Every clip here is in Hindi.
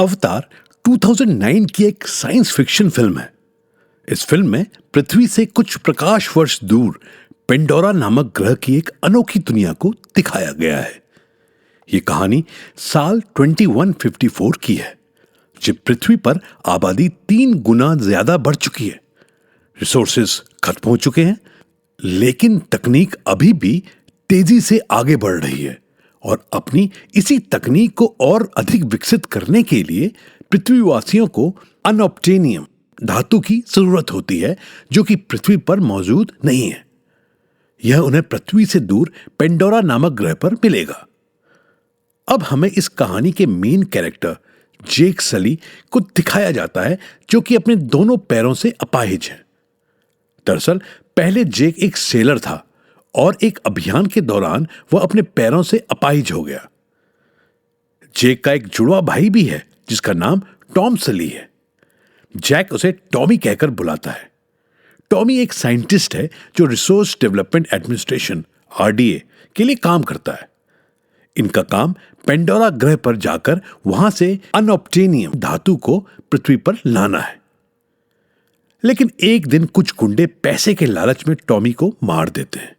अवतार 2009 की एक साइंस फिक्शन फिल्म है। इस फिल्म में पृथ्वी से कुछ प्रकाश वर्ष दूर पेंडोरा नामक ग्रह की एक अनोखी दुनिया को दिखाया गया है। ये कहानी साल 2154 की है, जब पृथ्वी पर आबादी 3 गुना ज्यादा बढ़ चुकी है। रिसोर्सेस खत्म हो चुके हैं, लेकिन तकनीक अभी भी तेजी से आगे बढ़ रही है और अपनी इसी तकनीक को और अधिक विकसित करने के लिए पृथ्वीवासियों को अनऑब्टेनियम धातु की जरूरत होती है, जो कि पृथ्वी पर मौजूद नहीं है। यह उन्हें पृथ्वी से दूर पेंडोरा नामक ग्रह पर मिलेगा। अब हमें इस कहानी के मेन कैरेक्टर जेक सली को दिखाया जाता है, जो कि अपने दोनों पैरों से अपाहिज है। दरअसल पहले जेक एक सेलर था और एक अभियान के दौरान वह अपने पैरों से अपाहिज हो गया। जेक का एक जुड़वा भाई भी है, जिसका नाम टॉम सली है। जैक उसे टॉमी कहकर बुलाता है। टॉमी एक साइंटिस्ट है जो रिसोर्स डेवलपमेंट एडमिनिस्ट्रेशन (RDA) के लिए काम करता है। इनका काम पेंडोरा ग्रह पर जाकर वहां से अनऑब्टेनियम धातु को पृथ्वी पर लाना है। लेकिन एक दिन कुछ गुंडे पैसे के लालच में टॉमी को मार देते हैं,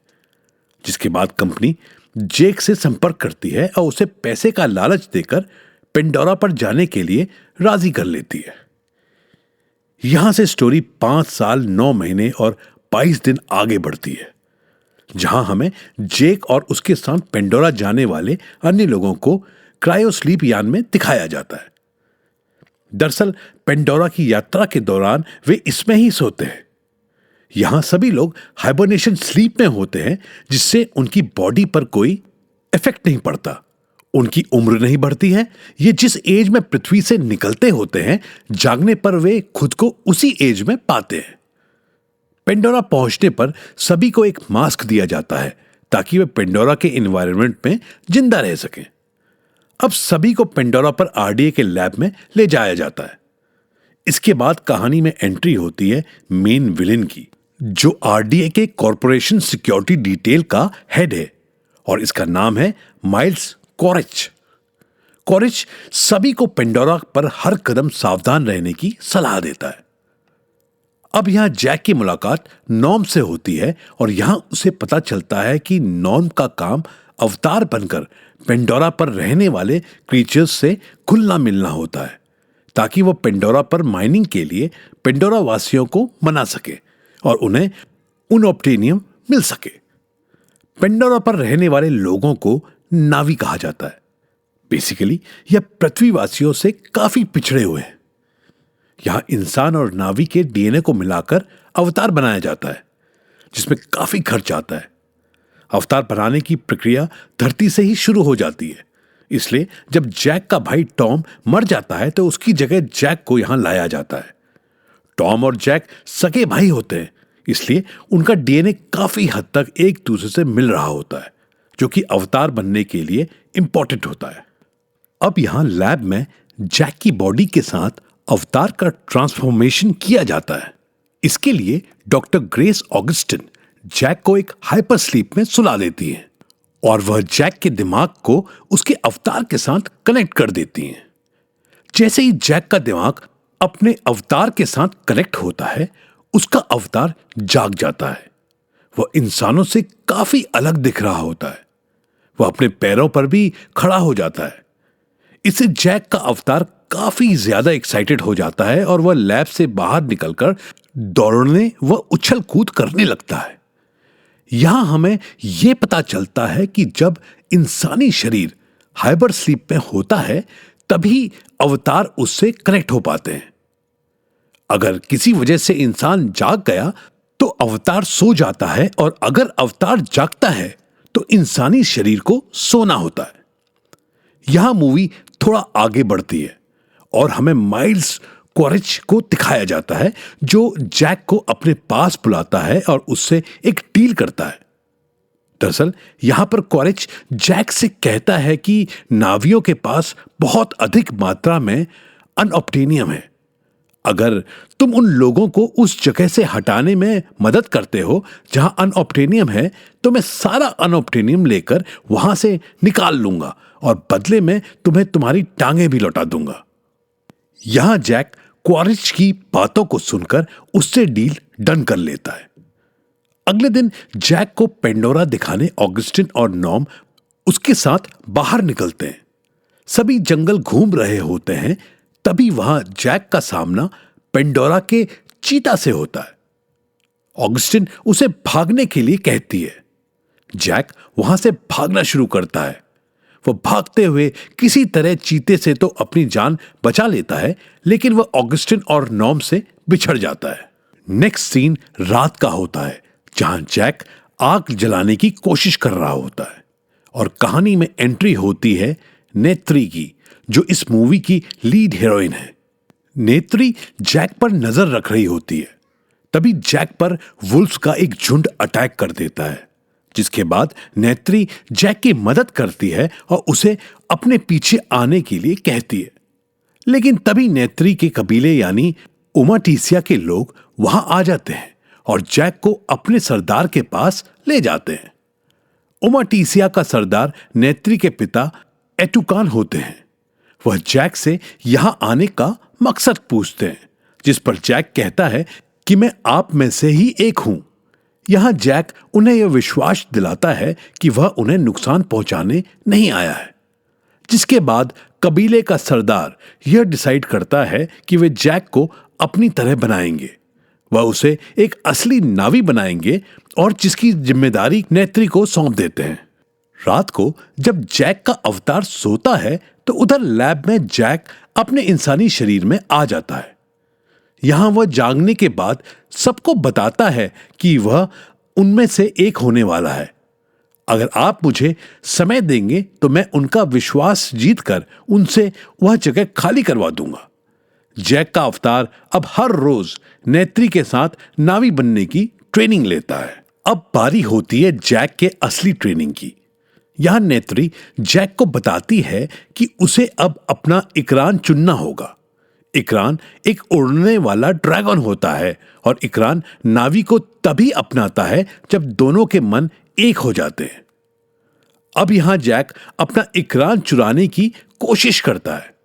जिसके बाद कंपनी जेक से संपर्क करती है और उसे पैसे का लालच देकर पेंडोरा पर जाने के लिए राजी कर लेती है। यहां से स्टोरी 5 साल 9 महीने और 22 दिन आगे बढ़ती है, जहां हमें जेक और उसके साथ पेंडोरा जाने वाले अन्य लोगों को क्रायोस्लीप यान में दिखाया जाता है। दरअसल पेंडोरा की यात्रा के दौरान वे इसमें ही सोते हैं। यहां सभी लोग हाइबरनेशन स्लीप में होते हैं, जिससे उनकी बॉडी पर कोई इफेक्ट नहीं पड़ता, उनकी उम्र नहीं बढ़ती है। ये जिस एज में पृथ्वी से निकलते होते हैं, जागने पर वे खुद को उसी एज में पाते हैं। पेंडोरा पहुंचने पर सभी को एक मास्क दिया जाता है, ताकि वे पेंडोरा के एनवायरनमेंट में जिंदा रह सकें। अब सभी को पेंडोरा पर RDA के लैब में ले जाया जाता है। इसके बाद कहानी में एंट्री होती है मेन विलेन की, जो RDA के कॉरपोरेशन सिक्योरिटी डिटेल का हेड है, और इसका नाम है माइल्स कॉरिच। कॉरिच सभी को पेंडोरा पर हर कदम सावधान रहने की सलाह देता है। अब यहां जैक की मुलाकात नॉर्म से होती है और यहां उसे पता चलता है कि नॉर्म का काम अवतार बनकर पेंडोरा पर रहने वाले क्रीचर्स से घुलना मिलना होता है, ताकि वह पेंडोरा पर माइनिंग के लिए पेंडोरा वासियों को मना सके और उन्हें अनऑब्टेनियम मिल सके। पेंडोरा पर रहने वाले लोगों को नावी कहा जाता है। बेसिकली यह पृथ्वीवासियों से काफी पिछड़े हुए हैं। यहां इंसान और नावी के DNA को मिलाकर अवतार बनाया जाता है, जिसमें काफी खर्च आता है। अवतार बनाने की प्रक्रिया धरती से ही शुरू हो जाती है, इसलिए जब जैक का भाई टॉम मर जाता है तो उसकी जगह जैक को यहां लाया जाता है। टॉम और जैक सगे भाई होते हैं, इसलिए उनका DNA काफी हद तक एक दूसरे से मिल रहा होता है, जो कि अवतार बनने के लिए इंपॉर्टेंट होता है। अब यहां लैब में जैक की बॉडी के साथ अवतार का ट्रांसफॉर्मेशन किया जाता है। इसके लिए डॉक्टर ग्रेस ऑगस्टिन जैक को एक हाइपर स्लीप में सुला देती है और वह जैक के दिमाग को उसके अवतार के साथ कनेक्ट कर देती है। जैसे ही जैक का दिमाग अपने अवतार के साथ कनेक्ट होता है, उसका अवतार जाग जाता है। वह इंसानों से काफी अलग दिख रहा होता है। वह अपने पैरों पर भी खड़ा हो जाता है। इससे जैक का अवतार काफी ज्यादा एक्साइटेड हो जाता है और वह लैब से बाहर निकलकर दौड़ने व उछल कूद करने लगता है। यहां हमें यह पता चलता है कि जब इंसानी शरीर हाइबर स्लीप में होता है, तभी अवतार उससे कनेक्ट हो पाते हैं। अगर किसी वजह से इंसान जाग गया तो अवतार सो जाता है, और अगर अवतार जागता है तो इंसानी शरीर को सोना होता है। यहां मूवी थोड़ा आगे बढ़ती है और हमें माइल्स कॉरिच को दिखाया जाता है, जो जैक को अपने पास बुलाता है और उससे एक डील करता है। दरअसल यहां पर कॉरिच जैक से कहता है कि नावियों के पास बहुत अधिक मात्रा में अनऑब्टेनियम है। अगर तुम उन लोगों को उस जगह से हटाने में मदद करते हो जहां अनऑब्टेनियम है, तो मैं सारा अनऑब्टेनियम लेकर वहां से निकाल लूंगा और बदले में तुम्हें तुम्हारी टांगें भी लौटा दूंगा। यहां जैक क्वारिच की बातों को सुनकर उससे डील डन कर लेता है। अगले दिन जैक को पेंडोरा दिखाने ऑगस्टिन और नॉर्म उसके साथ बाहर निकलते हैं। सभी जंगल घूम रहे होते हैं, तभी वहां जैक का सामना पेंडोरा के चीता से होता है। ऑगस्टिन उसे भागने के लिए कहती है। जैक वहां से भागना शुरू करता है। वो भागते हुए किसी तरह चीते से तो अपनी जान बचा लेता है, लेकिन वह ऑगस्टिन और नॉर्म से बिछड़ जाता है। नेक्स्ट सीन रात का होता है, जहां जैक आग जलाने की कोशिश कर रहा होता है और कहानी में एंट्री होती है नेत्री की, जो इस मूवी की लीड हीरोइन है। नेत्री जैक पर नजर रख रही होती है। तभी जैक पर वुल्फ्स का एक झुंड अटैक कर देता है, जिसके बाद नेत्री जैक की मदद करती है और उसे अपने पीछे आने के लिए कहती है। लेकिन तभी नेत्री के कबीले यानी उमाटीसिया के लोग वहां आ जाते हैं और जैक को अपने सरदार के पास ले जाते हैं। उमाटीसिया का सरदार नेत्री के पिता एटुकान होते हैं। वह जैक से यहां आने का मकसद पूछते हैं, जिस पर जैक कहता है कि मैं आप में से ही एक हूं। यहां जैक उन्हें यह विश्वास दिलाता है कि वह उन्हें नुकसान पहुंचाने नहीं आया है, जिसके बाद कबीले का सरदार यह डिसाइड करता है कि वे जैक को अपनी तरह बनाएंगे। वह उसे एक असली नावी बनाएंगे और जिसकी जिम्मेदारी नेत्री को सौंप देते हैं। रात को जब जैक का अवतार सोता है तो उधर लैब में जैक अपने इंसानी शरीर में आ जाता है। यहां वह जागने के बाद सबको बताता है कि वह उनमें से एक होने वाला है। अगर आप मुझे समय देंगे तो मैं उनका विश्वास जीतकर उनसे वह जगह खाली करवा दूंगा। जैक का अवतार अब हर रोज नेत्री के साथ नावी बनने की ट्रेनिंग लेता है। अब बारी होती है जैक के असली ट्रेनिंग की। यहां नेत्री जैक को बताती है कि उसे अब अपना इकरान चुनना होगा। इकरान एक उड़ने वाला ड्रैगन होता है और इकरान नावी को तभी अपनाता है जब दोनों के मन एक हो जाते हैं। अब यहां जैक अपना इकरान चुराने की कोशिश करता है।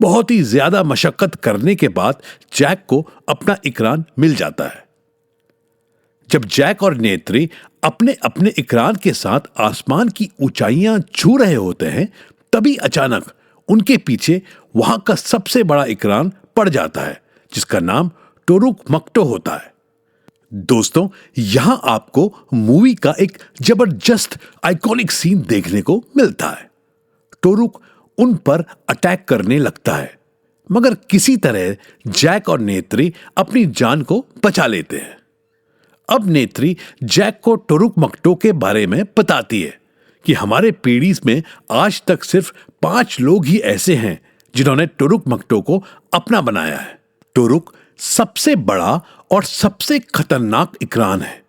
बहुत ही ज्यादा मशक्कत करने के बाद जैक को अपना इकरान मिल जाता है। जब जैक और नेत्री अपने अपने इकरान के साथ आसमान की ऊंचाइयां छू रहे होते हैं, तभी अचानक उनके पीछे वहां का सबसे बड़ा इकरान पड़ जाता है, जिसका नाम टोरुक मक्टो होता है। दोस्तों, यहां आपको मूवी का एक जबरदस्त आइकॉनिक सीन देखने को मिलता है। टोरुक उन पर अटैक करने लगता है, मगर किसी तरह जैक और नेत्री अपनी जान को बचा लेते हैं। अब नेत्री जैक को टोरुक मक्टो के बारे में बताती है कि हमारे पीढ़ी में आज तक सिर्फ 5 लोग ही ऐसे हैं जिन्होंने टोरुक मक्टो को अपना बनाया है। टोरुक सबसे बड़ा और सबसे खतरनाक इकरान है,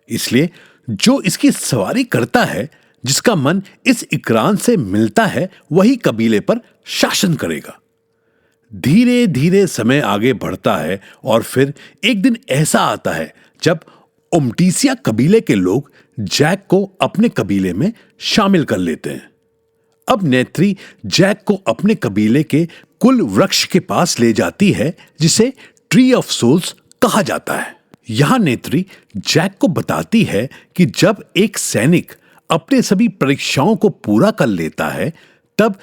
इसलिए जो इसकी सवारी करता है, जिसका मन इस इकरान से मिलता है, वही कबीले पर शासन करेगा। धीरे धीरे समय आगे बढ़ता है और फिर एक दिन ऐसा आता है जब उमटीसिया कबीले के लोग जैक को अपने कबीले में शामिल कर लेते हैं। अब नेत्री जैक को अपने कबीले के कुल वृक्ष के पास ले जाती है, जिसे ट्री ऑफ सोल्स कहा जाता है। यहां नेत्री जैक को बताती है कि जब एक सैनिक अपने सभी परीक्षाओं को पूरा कर लेता है, तब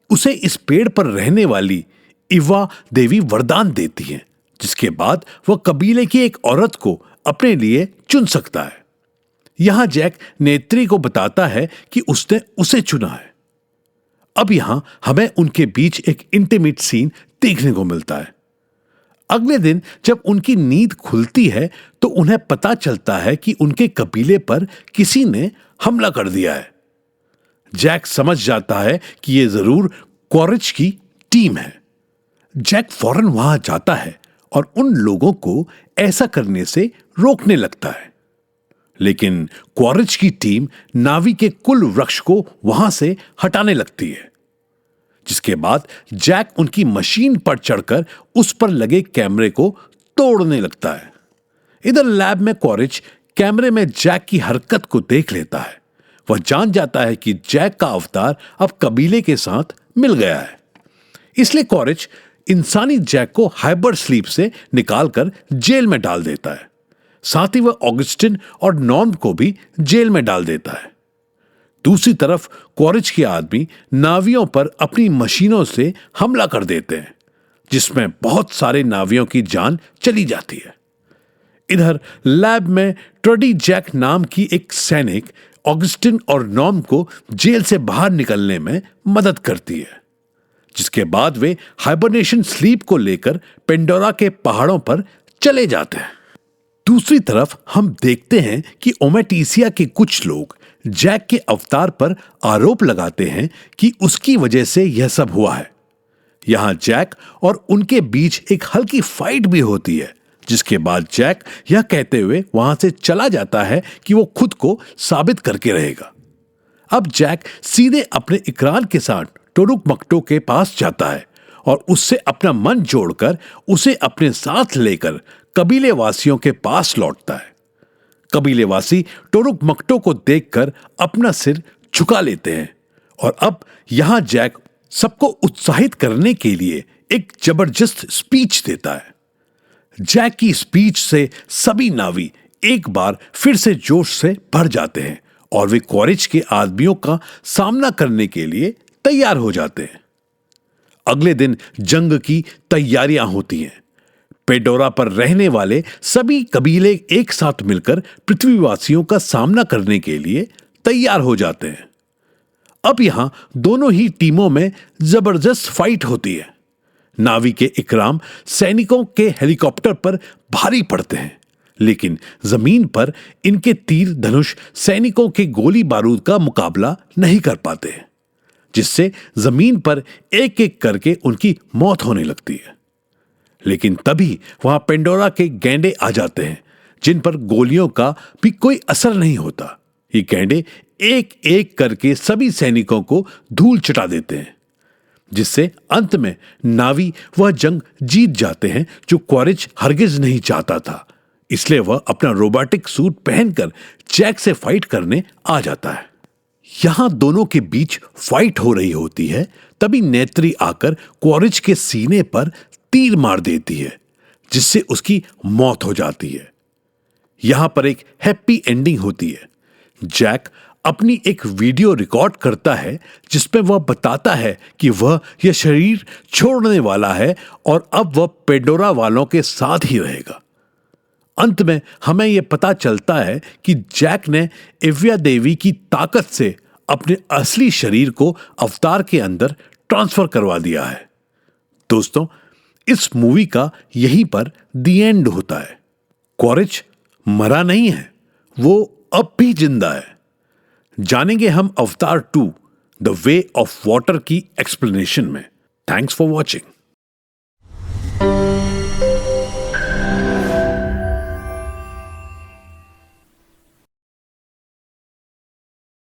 उसे इस पेड़ पर रहने वाली इवा देवी वरदान देती है, जिसके बाद वह कबीले की एक औरत को अपने लिए चुन सकता है। यहां जैक नेत्री को बताता है कि उसने उसे चुना है। अब यहां हमें उनके बीच एक इंटीमेट सीन देखने को मिलता है। अगले दिन जब उनकी नींद खुलती है तो उन्हें पता चलता है कि उनके कबीले पर किसी ने हमला कर दिया है। जैक समझ जाता है कि यह जरूर क्वारिच की टीम है। जैक फौरन वहां जाता है और उन लोगों को ऐसा करने से रोकने लगता है, लेकिन क्वारिच की टीम नावी के कुल वृक्ष को वहां से हटाने लगती है, जिसके बाद जैक उनकी मशीन पर चढ़कर उस पर लगे कैमरे को तोड़ने लगता है। इधर लैब में क्वारिच कैमरे में जैक की हरकत को देख लेता है। वह जान जाता है कि जैक का अवतार अब कबीले के साथ मिल गया है, इसलिए क्वारिच इंसानी जैक को हाइबर स्लीप से निकालकर जेल में डाल देता है। साथ ही वह ऑगस्टिन और नॉर्म को भी जेल में डाल देता है। दूसरी तरफ क्वारिच के आदमी नावियों पर अपनी मशीनों से हमला कर देते हैं, जिसमें बहुत सारे नावियों की जान चली जाती है। इधर लैब में ट्रडी जैक नाम की एक सैनिक ऑगस्टिन और नॉर्म को जेल से बाहर निकलने में मदद करती है, जिसके बाद वे हाइबरनेशन स्लीप को लेकर पेंडोरा के पहाड़ों पर चले जाते हैं। दूसरी तरफ हम देखते हैं कि ओमेटिसिया के कुछ लोग जैक के अवतार पर आरोप लगाते हैं कि उसकी वजह से यह सब हुआ है। यहां जैक और उनके बीच एक हल्की फाइट भी होती है, जिसके बाद जैक यह कहते हुए वहां से चला जाता है कि वो खुद को साबित करके रहेगा। अब जैक सीधे अपने इकरार के साथ टोरुक मक्टो के पास जाता है और उससे अपना मन जोड़कर उसे अपने साथ लेकर कबीले वासियों के पास लौटता है। कबीले वासी टोरुक मक्टो को देखकर अपना सिर झुका लेते हैं और अब यहां जैक सबको उत्साहित करने के लिए एक जबरदस्त स्पीच देता है। जैक की स्पीच से सभी नावी एक बार फिर से जोश से भर जाते हैं और वे क्वारिच के आदमियों का सामना करने के लिए तैयार हो जाते हैं। अगले दिन जंग की तैयारियां होती हैं। पेंडोरा पर रहने वाले सभी कबीले एक साथ मिलकर पृथ्वीवासियों का सामना करने के लिए तैयार हो जाते हैं। अब यहां दोनों ही टीमों में जबरदस्त फाइट होती है। नावी के इकराम सैनिकों के हेलीकॉप्टर पर भारी पड़ते हैं, लेकिन जमीन पर इनके तीर धनुष सैनिकों के गोली बारूद का मुकाबला नहीं कर पाते, जिससे जमीन पर एक एक करके उनकी मौत होने लगती है। लेकिन तभी वहां पेंडोरा के गैंडे आ जाते हैं, जिन पर गोलियों का भी कोई असर नहीं होता। ये गैंडे एक एक करके सभी सैनिकों को धूल चटा देते हैं, जिससे अंत में नावी वह जंग जीत जाते हैं जो क्वारिच हरगिज नहीं चाहता था। इसलिए वह अपना रोबोटिक सूट पहनकर जैक से फाइट करने आ जाता है। यहां दोनों के बीच फाइट हो रही होती है, तभी नेत्री आकर क्वारिच के सीने पर तीर मार देती है, जिससे उसकी मौत हो जाती है। यहां पर एक हैप्पी एंडिंग होती है। जैक अपनी एक वीडियो रिकॉर्ड करता है, जिसमें वह बताता है कि वह यह शरीर छोड़ने वाला है और अब वह पेंडोरा वालों के साथ ही रहेगा। अंत में हमें यह पता चलता है कि जैक ने इव्या देवी की ताकत से अपने असली शरीर को अवतार के अंदर ट्रांसफर करवा दिया है। दोस्तों, इस मूवी का यहीं पर दी एंड होता है। क्वारिच मरा नहीं है, वो अब भी जिंदा है। जानेंगे हम अवतार 2 द वे ऑफ वाटर की एक्सप्लेनेशन में। Thanks for watching.